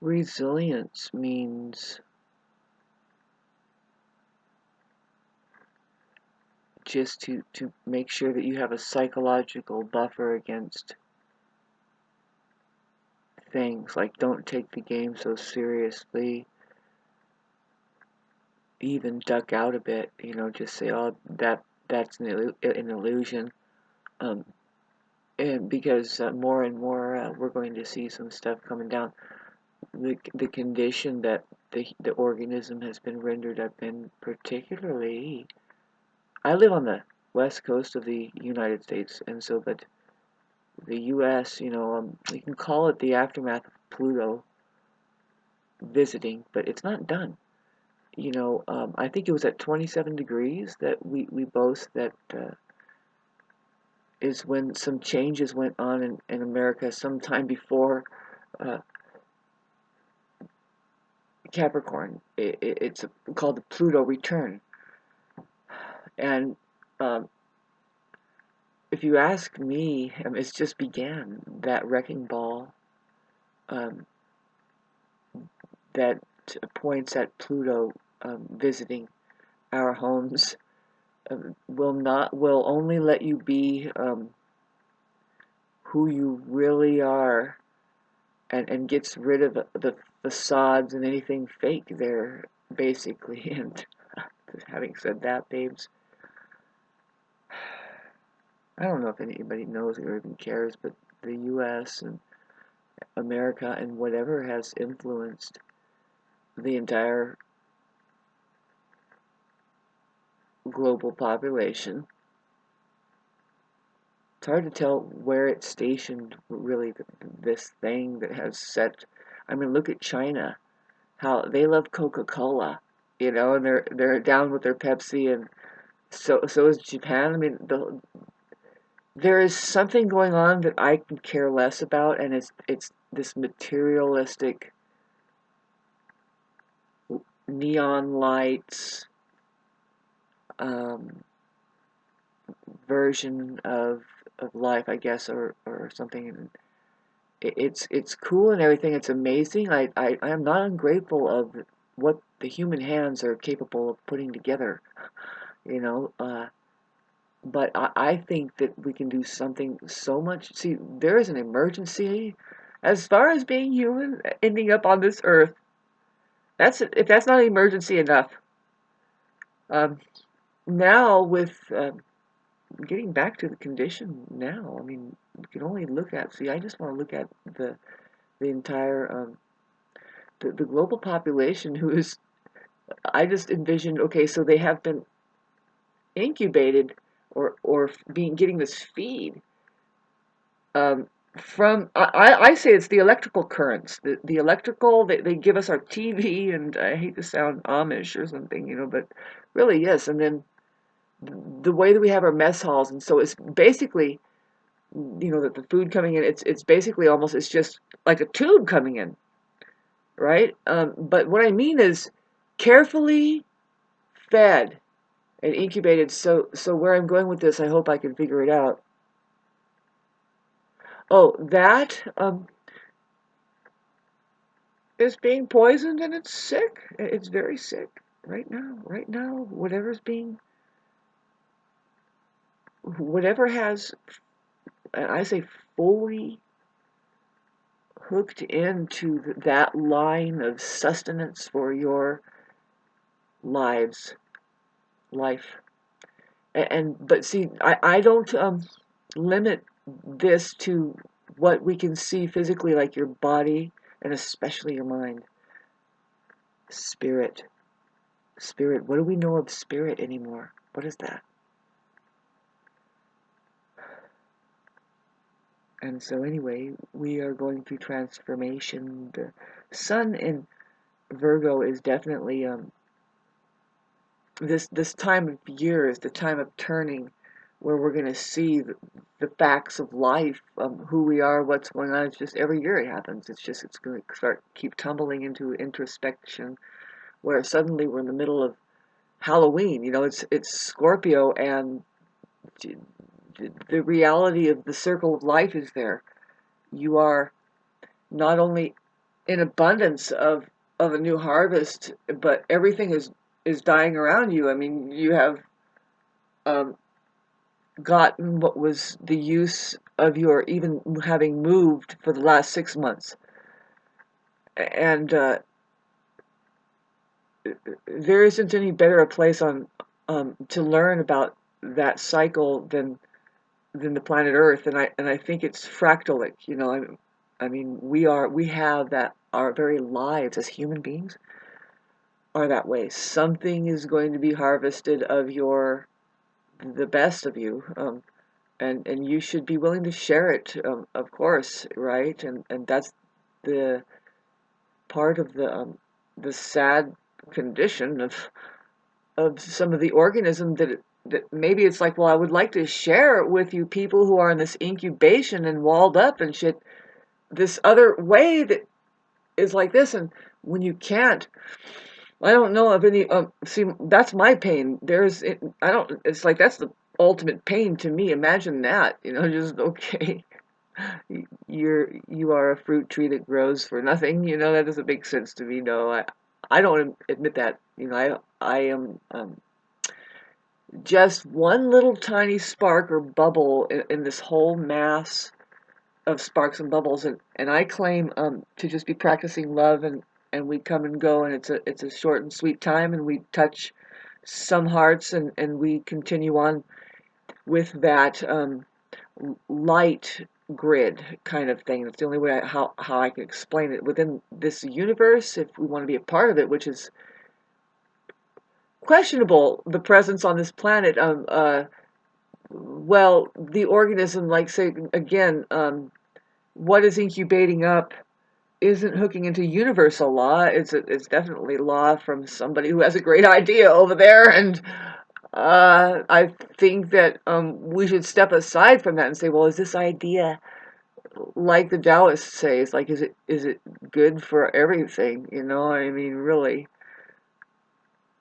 Resilience means just to make sure that you have a psychological buffer against things. Like, don't take the game so seriously. Even duck out a bit, just say, oh, that's an illusion. Um, and because more and more we're going to see some stuff coming down. The condition that the organism has been rendered up in, particularly, I live on the west coast of the United States, and so, but the U.S., you can call it the aftermath of Pluto visiting, but it's not done. I think it was at 27 degrees that we boast that is when some changes went on in America sometime before uh, Capricorn. It's called the Pluto return. And um, if you ask me, it's just began, that wrecking ball um, that points at Pluto visiting our homes. Will only let you be who you really are, and gets rid of the facades and anything fake there, basically. And having said that, babes, I don't know if anybody knows or even cares, but the U.S. and America and whatever has influenced the entire global population. It's hard to tell where it's stationed, really, this thing that has set. I mean, look at China, how they love Coca-Cola, and they're down with their Pepsi, and so is Japan. I mean, there is something going on that I can care less about, and it's this materialistic neon lights um, version of life, I guess, or something. And it's cool and everything. It's amazing. I am not ungrateful of what the human hands are capable of putting together. You know, but I think that we can do something so much. See, there is an emergency as far as being human, ending up on this earth. If that's not an emergency enough. Um, Now with getting back to the condition now, I mean, you can only look at. See, I just want to look at the entire the global population who is. I just envisioned. Okay, so they have been incubated or being getting this feed from I say it's the electrical currents, the electrical, they give us our TV, and I hate to sound Amish or something, but really, yes. And then the way that we have our mess halls, and so it's basically, that the food coming in, it's basically almost, it's just like a tube coming in, right? But what I mean is carefully fed and incubated. So where I'm going with this, I hope I can figure it out. Oh, that is being poisoned, and it's sick. It's very sick right now. Right now, whatever has, and I say fully hooked into that line of sustenance for your lives, life. But see, I don't limit this to what we can see physically, like your body and especially your mind. Spirit. Spirit. What do we know of spirit anymore? What is that? And so anyway, we are going through transformation. The sun in Virgo is definitely this time of year is the time of turning, where we're going to see the facts of life, who we are, what's going on. It's just every year it happens. It's going to keep tumbling into introspection, where suddenly we're in the middle of Halloween. It's Scorpio, and the reality of the circle of life is there. You are not only in abundance of a new harvest, but everything is dying around you. I mean, you have um, gotten what was the use of your even having moved for the last 6 months, and there isn't any better a place on to learn about that cycle than the planet Earth, and I think it's fractalic. You know, I mean, we have that our very lives as human beings are that way. Something is going to be harvested of your the best of you, and you should be willing to share it, of course, right? And that's the part of the sad condition of some of the organism that maybe it's like, well, I would like to share it with you people who are in this incubation and walled up and shit, this other way that is like this, and when you can't, I don't know of any. See, that's my pain. I don't. It's like that's the ultimate pain to me. Imagine that. You know, just okay. You are a fruit tree that grows for nothing. You know, that doesn't make sense to me. No, I don't admit that. You know, I am just one little tiny spark or bubble in this whole mass of sparks and bubbles, and I claim to just be practicing love, and we come and go, and it's a short and sweet time, and we touch some hearts, and we continue on with that light grid kind of thing. That's the only way how I can explain it within this universe, if we want to be a part of it, which is questionable. The presence on this planet, well, the organism, like say again, what is incubating up isn't hooking into universal law. It's definitely law from somebody who has a great idea over there, and I think that we should step aside from that and say, well, is this idea, like the Taoists say, it's like, is it good for everything? You know, I mean, really,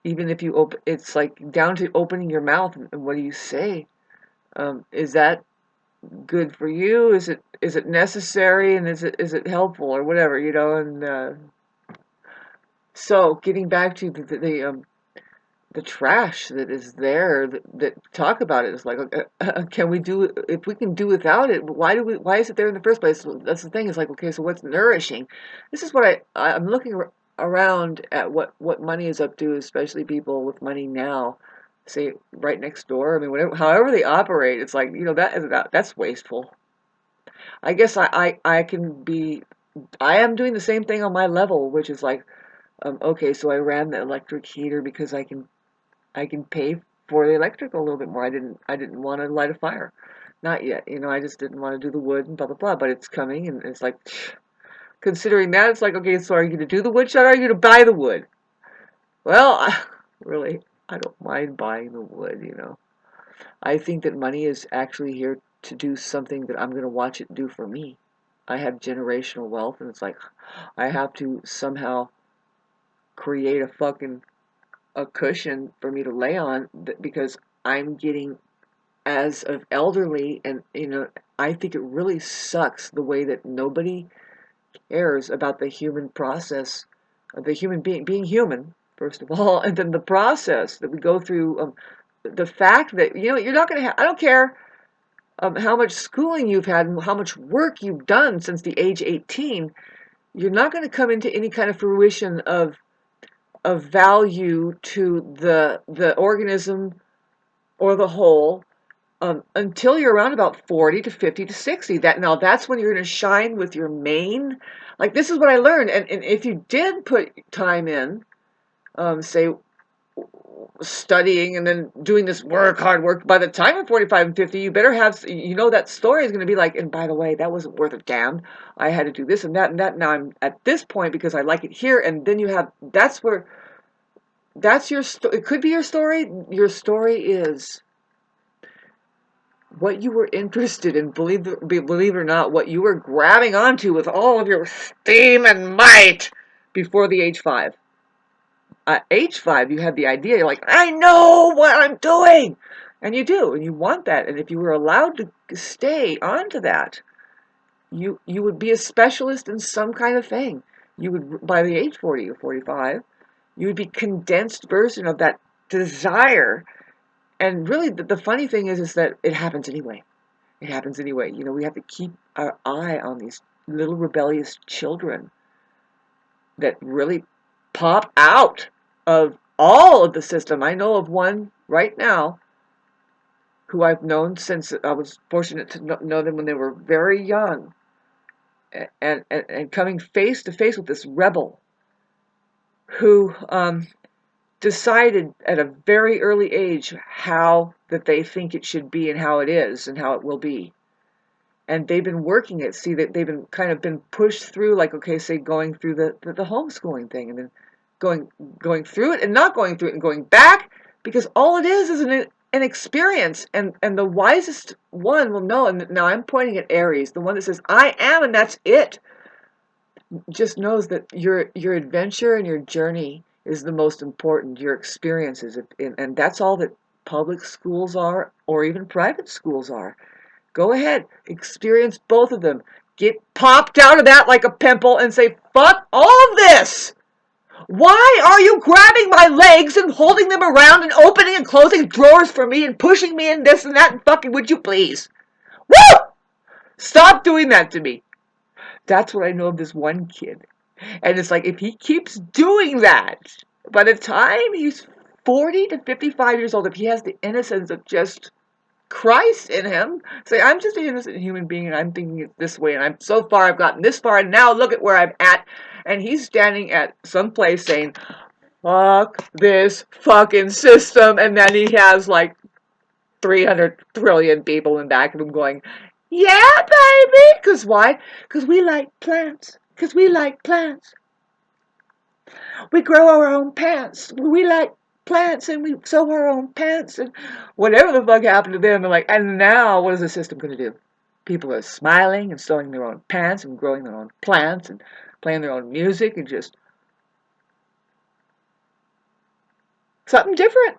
even if you open, it's like down to opening your mouth and what do you say? Is that good for you? Is it necessary, and is it helpful or whatever? You know, and so getting back to the trash that is there that talk about it is like, can we do, if we can do without it, why is it there in the first place? Well, that's the thing, is like, okay, so what's nourishing? This is what I'm looking around at what money is up to, especially people with money now, say right next door. I mean, whatever, however they operate, it's like, you know, that's wasteful. I guess I can be, I am doing the same thing on my level, which is like, okay, so I ran the electric heater because I can pay for the electrical a little bit more. I didn't want to light a fire. Not yet. You know, I just didn't want to do the wood and blah blah blah. But it's coming, and it's like, considering that, it's like, okay, so are you going to do the wood shot or are you going to buy the wood? Well, really, I don't mind buying the wood, you know. I think that money is actually here to do something that I'm going to watch it do for me. I have generational wealth, and it's like, I have to somehow create a cushion for me to lay on, because I'm getting as of elderly, and you know, I think it really sucks the way that nobody cares about the human process of the human being human, first of all, and then the process that we go through, the fact that, you know, you're not going to have, I don't care how much schooling you've had and how much work you've done since the age 18, you're not going to come into any kind of fruition of value to the organism or the whole, until you're around about 40 to 50 to 60. That's when you're going to shine with your main. Like, this is what I learned. And if you did put time in, say, studying and then doing this hard work, by the time you're 45 and 50, you better have, you know, that story is going to be like, and by the way, that wasn't worth a damn. I had to do this and that and that. Now I'm at this point because I like it here. And then you have, that's your story. It could be your story. Your story is what you were interested in, believe it or not, what you were grabbing onto with all of your steam and might before the age 5. At age 5, you have the idea. You're like, I know what I'm doing, and you do, and you want that. And if you were allowed to stay onto that, you would be a specialist in some kind of thing. you would, by the age 40 or 45, you would be condensed version of that desire. And really, the funny thing is that it happens anyway. It happens anyway. You know, we have to keep our eye on these little rebellious children that really pop out of all of the system. I know of one right now who I've known since I was fortunate to know them when they were very young, and coming face to face with this rebel who decided at a very early age how that they think it should be and how it is and how it will be. And they've been working it. See, that they've been kind of been pushed through, like, okay, say going through the homeschooling thing, and then going through it and not going through it and going back, because all it is an experience. And the wisest one will know. And now I'm pointing at Aries, the one that says, I am, and that's it. Just knows that your adventure and your journey is the most important. Your experiences, and that's all that public schools are, or even private schools are. Go ahead, experience both of them. Get popped out of that like a pimple and say, fuck all of this! Why are you grabbing my legs and holding them around and opening and closing drawers for me and pushing me in this and that and fucking would you please? Woo! Stop doing that to me. That's what I know of this one kid. And it's like, if he keeps doing that, by the time he's 40 to 55 years old, if he has the innocence of just Christ in him, say, I'm just an innocent human being and I'm thinking it this way, and I'm so far, I've gotten this far, and now look at where I'm at. And he's standing at some place saying, fuck this fucking system. And then he has like 300 trillion people in back of him going, yeah, baby. Because why? Because we like plants. Because we like plants. We grow our own pants. We like plants, and we sew our own pants, and whatever the fuck happened to them. They're like, and now what is the system going to do? People are smiling and sewing their own pants and growing their own plants and playing their own music and just something different.